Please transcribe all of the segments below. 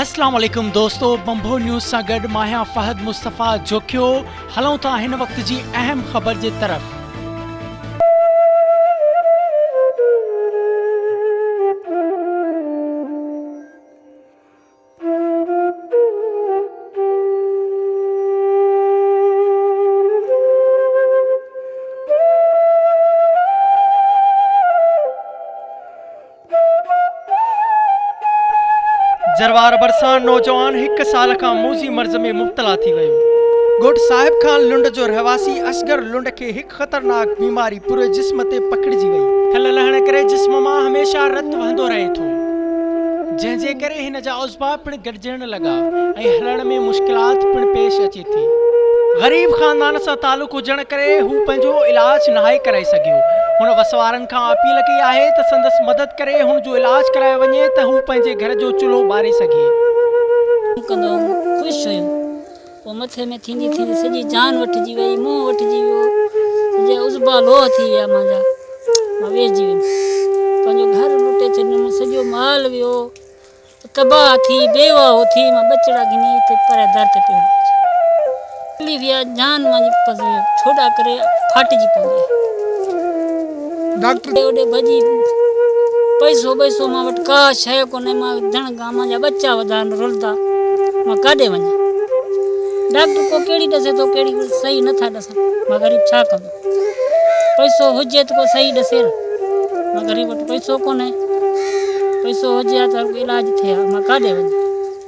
अस्सलाम वालेकुम दोस्तों, बंभो न्यूज़ सां गॾु मां आहियां फ़हद मुस्तफ़ा जोखियो। हलूं था हिन वक़्त जी अहम ख़बर जे तरफ़। जरवार बरसां नौजवान 1 साल खां मूज़ी मर्ज़ में मुब्तला थी वियो। ॻोठ साहिब खान लुंड जो रहवासी असगर लुंड खे हिकु ख़तरनाक बीमारी पूरे जिस्म ते पकड़िजी वई। खल लहण करे जिस्म मां हमेशह रत वहंदो रहे थो, जंहिंजे करे हिन जा उज़बा पिणु गॾिजण लॻा ऐं हलण में मुश्किलात पिणु पेश अचे थी। ग़रीब ख़ानदान सां तालुक़ हुजण करे हू पंहिंजो इलाज नाहे कराए सघियो। हुन वसवारनि खां अपील कई आहे त संदसि मदद करे हुन जो इलाज करायो वञे त हू पंहिंजे घर जो चुल्हो ॿारे सघे। कंदो ख़ुशि हुयुमि, पोइ मथे में थींदी थींदी सॼी जान वठिजी वई, मुंहुं वठिजी वियो, सॼा उज़बा लोह थी विया मुंहिंजा। मां वेहिजी वियुमि, पंहिंजो घर लुटे छॾियुमि, सॼो माल वियो, तबाह थी बेवाह थी। मां ॿचड़ा गिनी हिते पर दर ते पियो हली विया, जान मुंहिंजी छोड़ा करे फाटिजी पई। डॉक्टर ओॾे भॼी, पैसो मां वटि का शइ कोन्हे, मां धण गां मुंहिंजा ॿचा वधा रुलंदा, मां काॾे वञा। डॉक्टर को कहिड़ी ॾसे थो, कहिड़ी सही नथा ॾसनि। मां ग़रीब छा कंदो, पैसो हुजे त को सही ॾसे न। मां ग़रीब वटि पैसो कोन्हे, पैसो हुजे हा त इलाज थिए हा, मां काॾे वञा।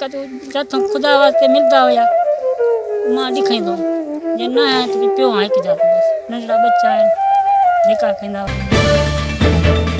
किथे जिथां ख़ुदा वास्ते मिलंदा हुया मां ॾेखारींदो हुअमि, जे न आहे त पियो हिकु जात बसि, नंढड़ा ॿचा आहिनि निकाह कंदा हुआ।